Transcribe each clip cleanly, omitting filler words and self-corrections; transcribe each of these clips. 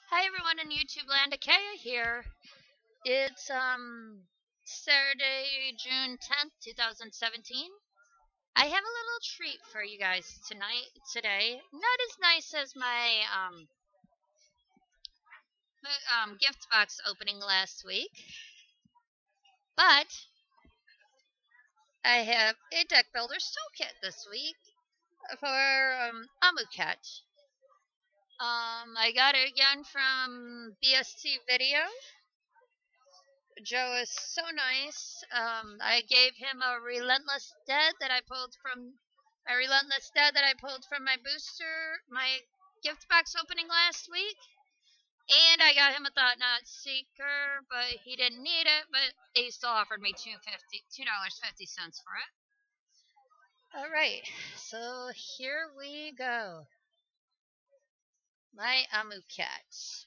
Hi everyone in YouTube land, Akaya here. It's Saturday, June 10th, 2017. I have a little treat for you guys today. Not as nice as my gift box opening last week, but I have a deck builder's toolkit this week for Amonkhet. I got it again from BST Video. Joe is so nice. I gave him a relentless dead that I pulled from my booster, my gift box opening last week, and I got him a Thought Knot Seeker, but he didn't need it. But he still offered me $2.50 for it. All right, so here we go. My Amonkhet.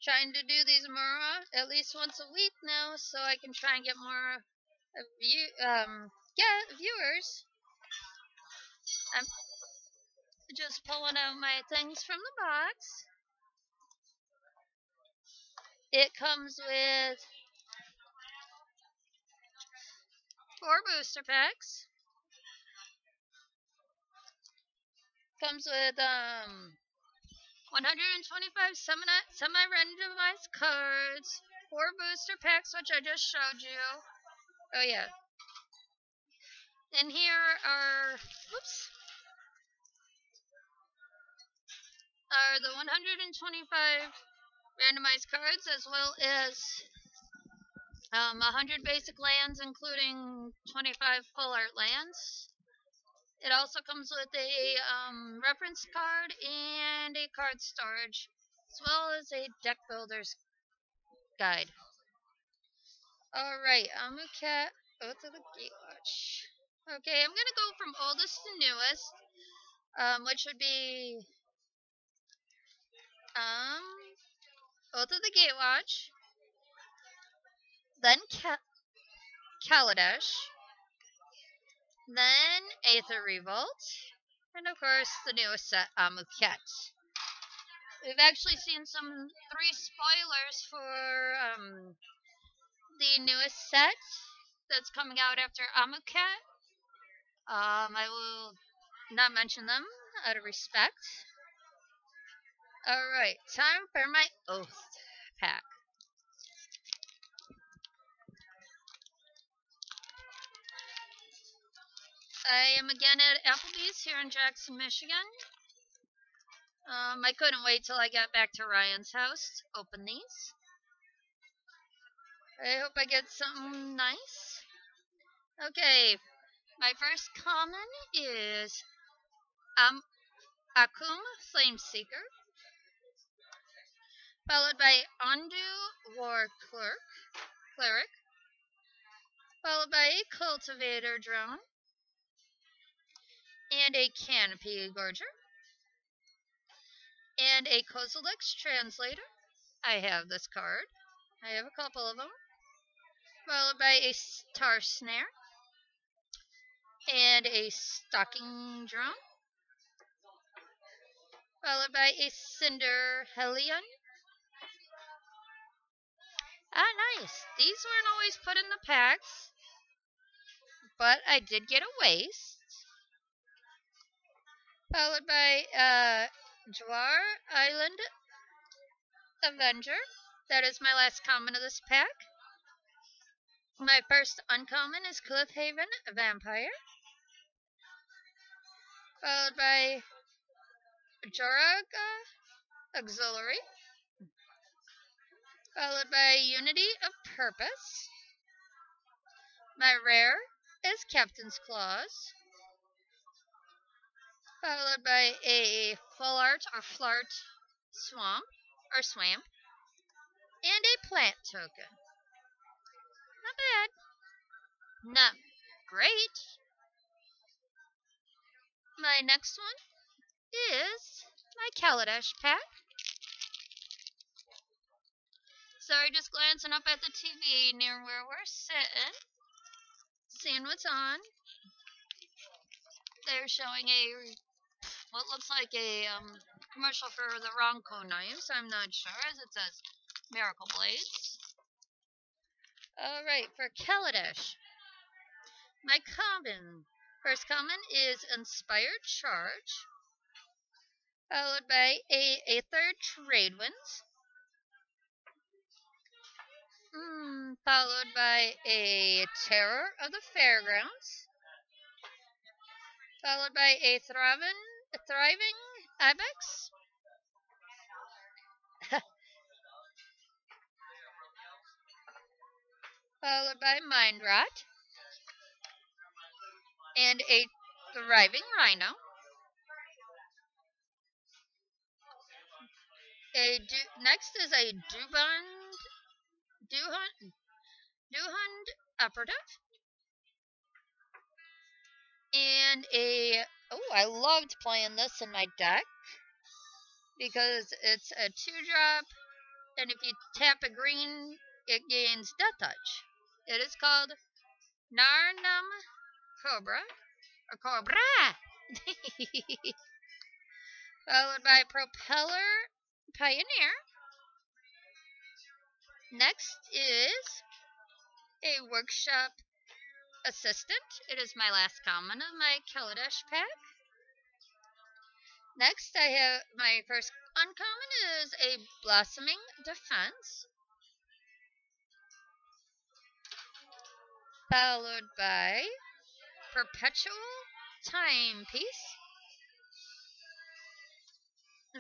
Trying to do these more at least once a week now, so I can try and get more viewers. I'm just pulling out my things from the box. It comes with 4 booster packs. Comes with 125 semi-randomized cards, 4 booster packs, which I just showed you. Oh yeah. And here are the 125 randomized cards, as well as 100 basic lands, including 25 full art lands. It also comes with a reference card and a card storage, as well as a deck builder's guide. Alright, Amonkhet, Oath of the Gatewatch. Okay, I'm gonna go from oldest to newest, which would be Oath of the Gatewatch, then Kaladesh, then Aether Revolt, and of course the newest set, Amonkhet. We've actually seen 3 spoilers for the newest set that's coming out after Amonkhet. I will not mention them out of respect. Alright, time for my Oath pack. I am again at Applebee's here in Jackson, Michigan. I couldn't wait till I got back to Ryan's house to open these. I hope I get something nice. Okay, my first common is Akum Flameseeker, followed by Ondu War Cleric, followed by a Cultivator Drone, and a Canopy Gorger, and a Kozilek's Translator. I have this card. I have a couple of them. Followed by a Star Snare, and a Stalking Drone, followed by a Cinder Hellion. Ah, nice. These weren't always put in the packs, but I did get a Waste. Followed by Jwar Island Avenger. That is my last common of this pack. My first uncommon is Cliffhaven Vampire. Followed by Joraga Auxiliary. Followed by Unity of Purpose. My rare is Captain's Claws. Followed by a Full Art or Flart Swamp. And a Plant Token. Not bad. Not great. My next one is my Kaladesh pack. Sorry, just glancing up at the TV near where we're sitting, seeing what's on. They're showing a what looks like a commercial for the Ronco knives. I'm not sure, as it says Miracle Blades. Alright, for Kaladesh. My common. First common is Inspired Charge, followed by a third Trade Winds, followed by a Terror of the Fairgrounds, followed by a Thriving Ibex, followed by Mind Rot, and a Thriving Rhino. Next is a Duhund Operative, and I loved playing this in my deck because it's a 2-drop, and if you tap a green, it gains Death Touch. It is called Narnum Cobra, or Cobra, followed by Propeller Pioneer. Next is a Workshop Assistant. It is my last common of my Kaladesh pack. Next, I have my first uncommon is a Blossoming Defense, followed by Perpetual Timepiece,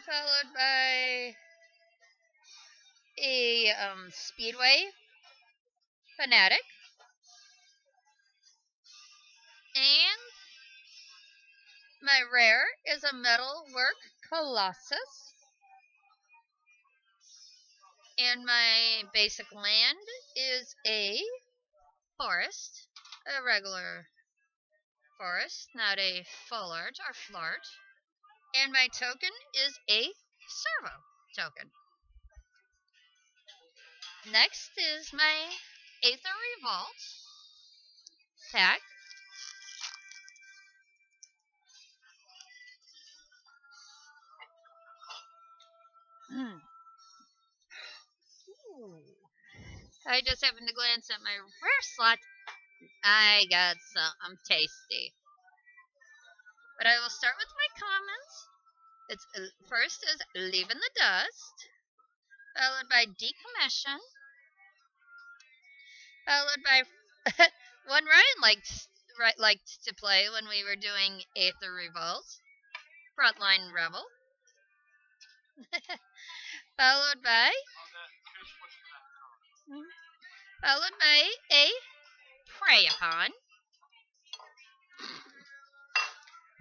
followed by a Speedway Fanatic, and my rare is a Metalwork Colossus, and my basic land is a forest, a regular forest, not a full art or flart, and my token is a servo token. Next is my Aether Revolt pack. I just happened to glance at my rare slot. I got some tasty. But I will start with my comments. It's first is Leaving the Dust, followed by Decommission, followed by one Ryan liked to play when we were doing Aether Revolt, Frontline Rebel, followed by a Prey Upon,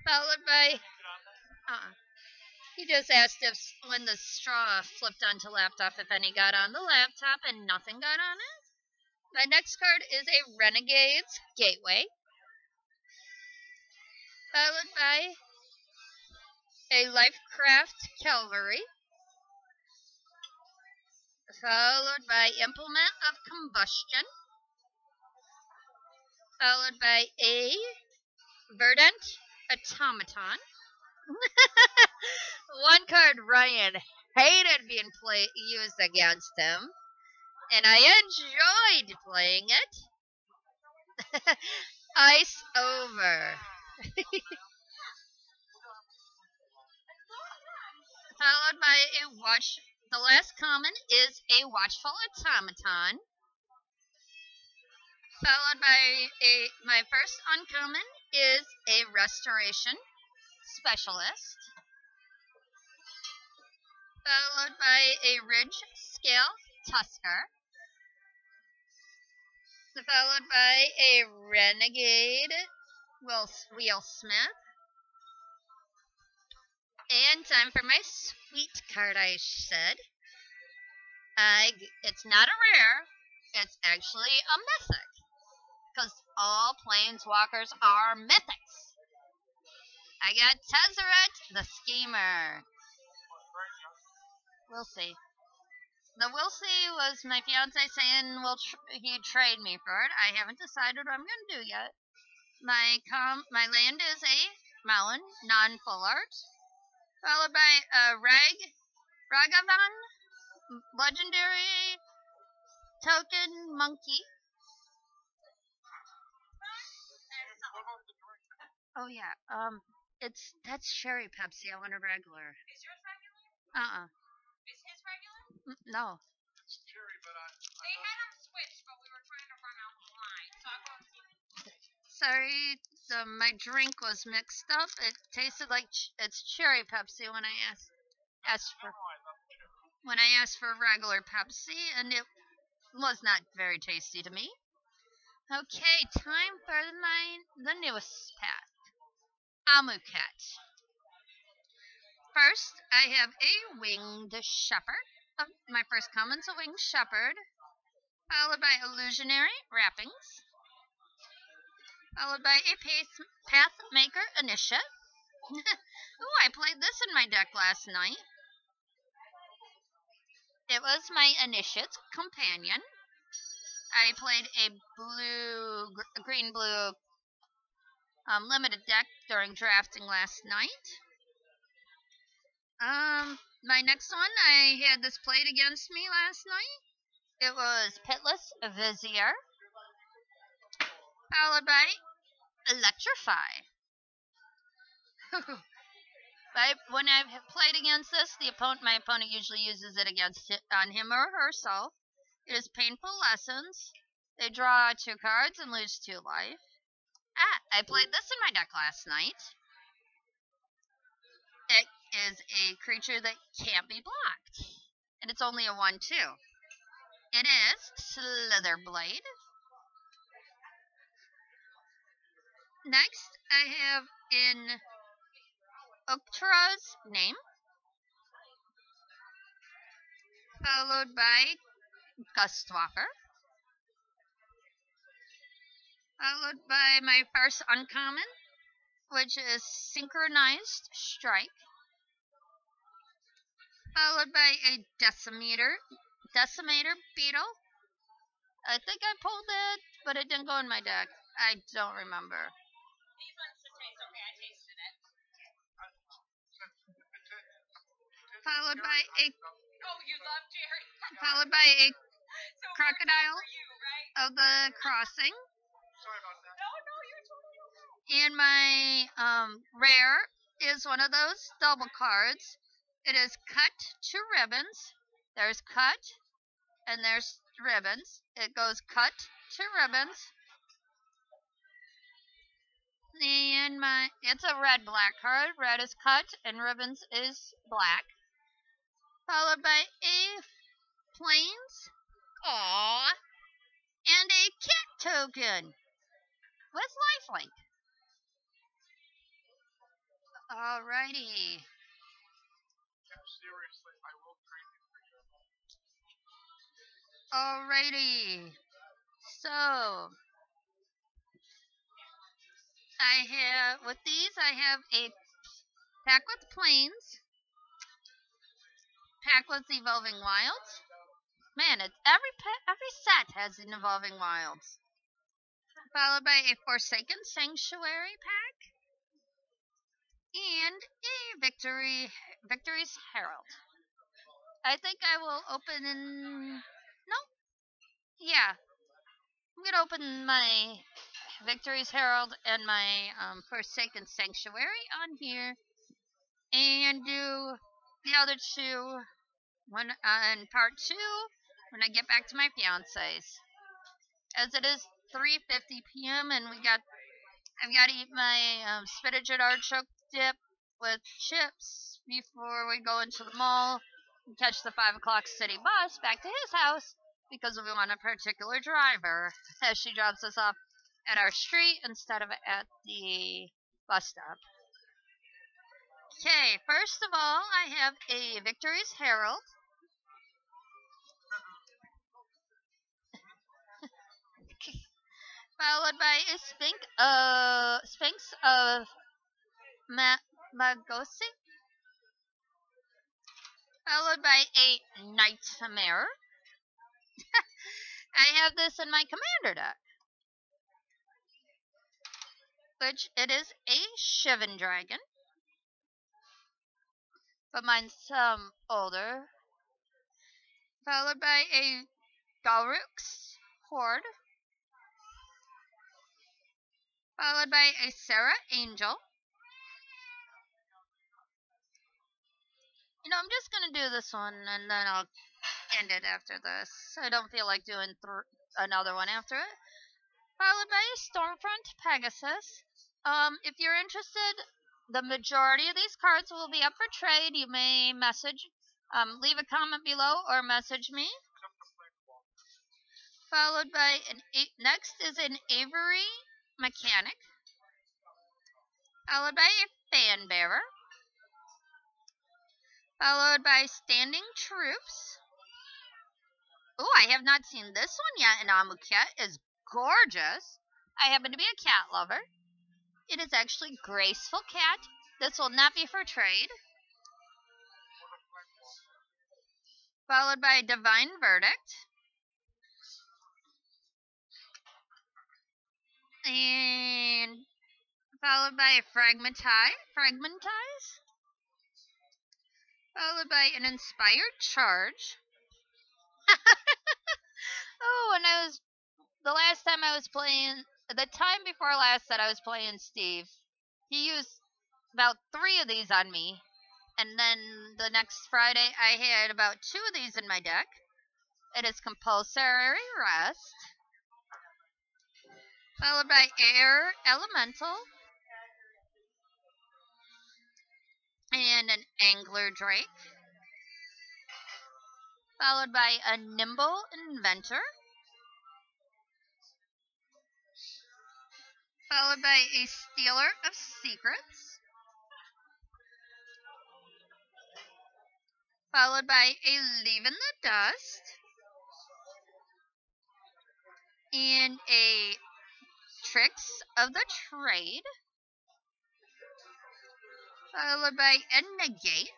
followed by he just asked if when the straw flipped onto laptop if any got on the laptop, and nothing got on it. My next card is a Renegade's Gateway, followed by a Lifecraft Cavalry, followed by Implement of Combustion, followed by a Verdant Automaton. One card Ryan hated being used against him, and I enjoyed playing it. Ice Over. Followed by a Watch. The last common is a Watchful Automaton. Followed by my first uncommon is a Restoration Specialist. Followed by a Ridge Scale Tusker. Followed by a Renegade Wheelsmith. And time for my sweet card, I said. It's not a rare, it's actually a mythic. Because all planeswalkers are mythics. I got Tezzeret, the Schemer. We'll see. The we'll see was my fiance saying he'd trade me for it. I haven't decided what I'm going to do yet. My land is a Mountain, non-full art. Followed by Ragavan, legendary token monkey. Oh yeah, that's cherry Pepsi. I want a regular. Is yours regular? Is his regular? No. It's cherry, but they had them switched, but we were trying to run out the line, so I'm going to keep it. Sorry, my drink was mixed up. It tasted like it's cherry Pepsi when I asked for regular Pepsi, and it was not very tasty to me. Okay, time for the newest pack. Amonkhet. First, I have a winged shepherd. My first common's a winged shepherd, followed by illusionary wrappings, followed by a pathmaker initiate. Ooh, I played this in my deck last night. It was my initiate's companion. I played a green-blue limited deck during drafting last night. My next one, I had this played against me last night. It was Pitless Vizier, followed by Electrify. When I've played against this, my opponent usually uses it on him or herself. It is Painful Lessons. They draw 2 cards and lose 2 life. I played this in my deck last night. It is a creature that can't be blocked. And it's only a 1/2. It is Slitherblade. Next, I have in Uktra's name, followed by Gustwalker, followed by my first uncommon, which is Synchronized Strike, followed by a Decimator Beetle. I think I pulled it, but it didn't go in my deck. I don't remember. These ones should taste okay. I tasted it. Followed by a crocodile of the crossing. Sorry about that. No, you're totally okay. And my rare is one of those double cards. It is Cut to Ribbons. There's Cut, and there's Ribbons. It goes Cut to Ribbons. And it's a red-black card. Red is cut, and ribbons is black. Followed by a plains, aww, and a kit token with lifelink. Alrighty. Seriously, I will trade you for your. Alrighty. So with these, I have a pack with plains, pack with evolving wilds. Man, every set has an evolving wilds. Followed by a Forsaken Sanctuary pack and a Victory's Herald. I think I will open yeah. I'm gonna open my Victory's Herald and my Forsaken Sanctuary on here, and do the other 2 in part 2 when I get back to my fiance's. As it is 3:50 p.m. and I've got to eat my spinach and artichoke dip with chips before we go into the mall and catch the 5 o'clock city bus back to his house because we want a particular driver as she drops us off at our street instead of at the bus stop. Okay, first of all, I have a Victory's Herald. Followed by a Sphinx of Magosi. Followed by a Nightmare. I have this in my commander deck, which it is a Shivan Dragon. but mine's older. Followed by a Galruk's Horde. Followed by a Sarah Angel. You know, I'm just gonna do this one and then I'll end it after this. I don't feel like doing another one after it. Followed by a Stormfront Pegasus. If you're interested, the majority of these cards will be up for trade. You may leave a comment below or message me. Followed by next is an Avery Mechanic. Followed by a Fan Bearer. Followed by Standing Troops. Oh, I have not seen this one yet, and Amonkhet is gorgeous. I happen to be a cat lover. It is actually Graceful Cat. This will not be for trade. Followed by Divine Verdict. And followed by Fragmentize. Followed by an Inspired Charge. Oh, and the last time I was playing, the time before last that I was playing Steve, he used about 3 of these on me. And then the next Friday, I had about 2 of these in my deck. It is Compulsory Rest. Followed by Air Elemental. And an Angler Drake. Followed by a Nimble Inventor. Followed by a Stealer of Secrets. Followed by a Leave in the Dust. And a Tricks of the Trade. Followed by a Negate.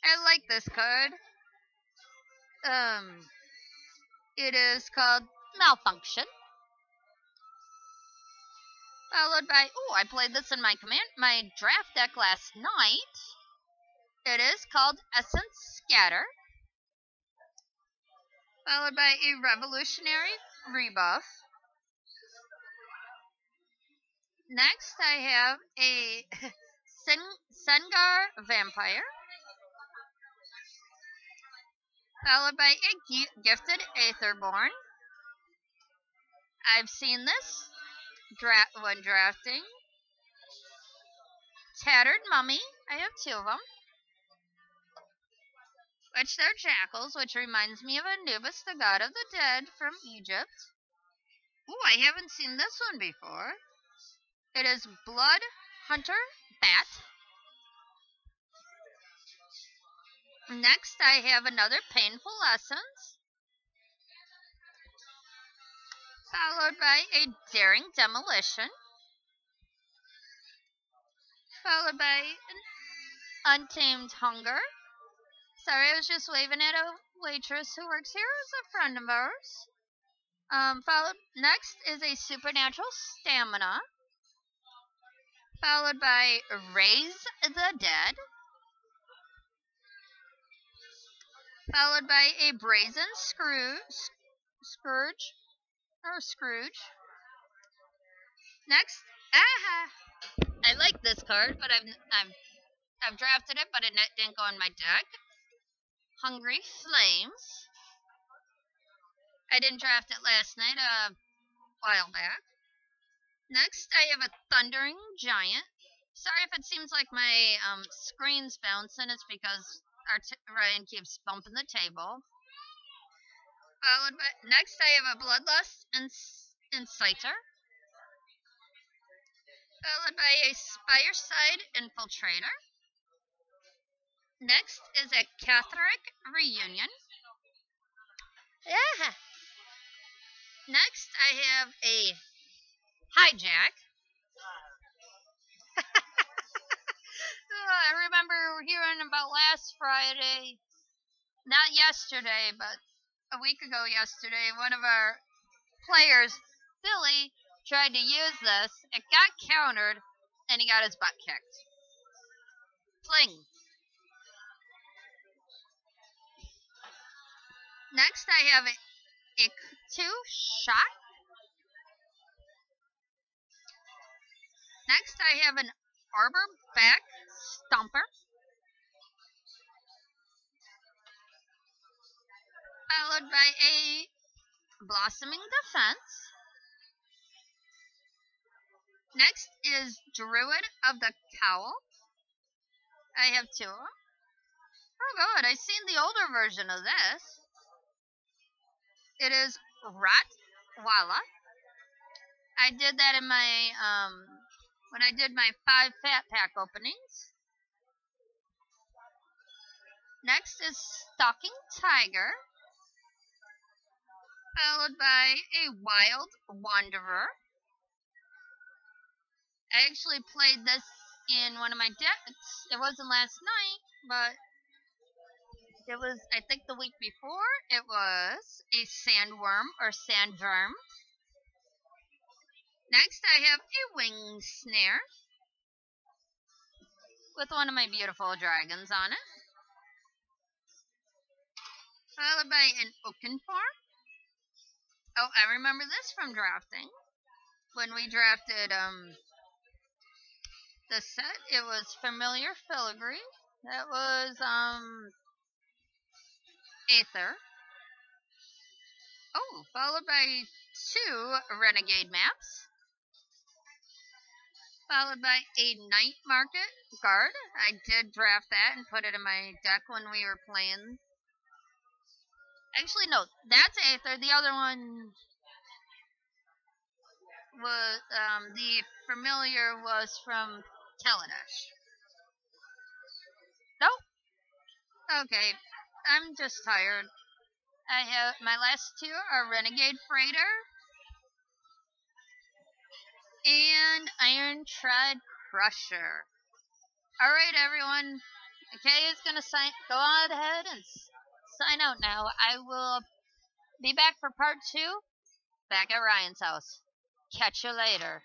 I like this card. It is called Malfunction. Followed by, oh, I played this in my draft deck last night. It is called Essence Scatter. Followed by a Revolutionary Rebuff. Next, I have a Sengar Vampire. Followed by a Gifted Aetherborn. I've seen this when drafting. Tattered Mummy. I have 2 of them. Which they're jackals, which reminds me of Anubis, the god of the dead from Egypt. Ooh, I haven't seen this one before. It is Blood Hunter Bat. Next, I have another Painful Essence. Followed by a Daring Demolition. Followed by an Untamed Hunger. Sorry, I was just waving at a waitress who works here as a friend of ours. Next is a Supernatural Stamina. Followed by Raise the Dead. Followed by a Brazen Scourge. Next, I like this card, but I've drafted it, but it didn't go in my deck. Hungry Flames. I didn't draft it last night, a while back. Next, I have a Thundering Giant. Sorry if it seems like my screen's bouncing. It's because Ryan keeps bumping the table. Next, I have a Bloodlust Inciter. Followed by a Spireside Infiltrator. Next is a Catholic Reunion. Yeah. Next, I have a Hijack. I remember hearing about last Friday, not yesterday, but a week ago yesterday, one of our players, Billy, tried to use this. It got countered, and he got his butt kicked. Fling. Next, I have a 2 shot. Next, I have an Arbor Back Stomper. Followed by a Blossoming Defense. Next is Druid of the Cowl. I have 2. Oh god, I've seen the older version of this. It is Rotwalla. I did that in my, when I did my 5 Fat Pack openings. Next is Stalking Tiger. Followed by a Wild Wanderer. I actually played this in one of my decks. It wasn't last night, but it was, I think, the week before. It was a Sandworm or Sandworm. Next, I have a Wing Snare with one of my beautiful dragons on it. Followed by an Oakenform. Oh, I remember this from drafting. When we drafted the set, it was Familiar Filigree. That was Aether. Oh, followed by 2 Renegade maps. Followed by a Night Market Guard. I did draft that and put it in my deck when we were playing. Actually, no, that's Aether. The other one was, the Familiar was from Kaladesh. Nope. Okay, I'm just tired. I have, my last 2 are Renegade Freighter and Iron Tread Crusher. Alright, everyone. Okay, is going to go on ahead and sign out now. I will be back for part 2 back at Ryan's house. Catch you later.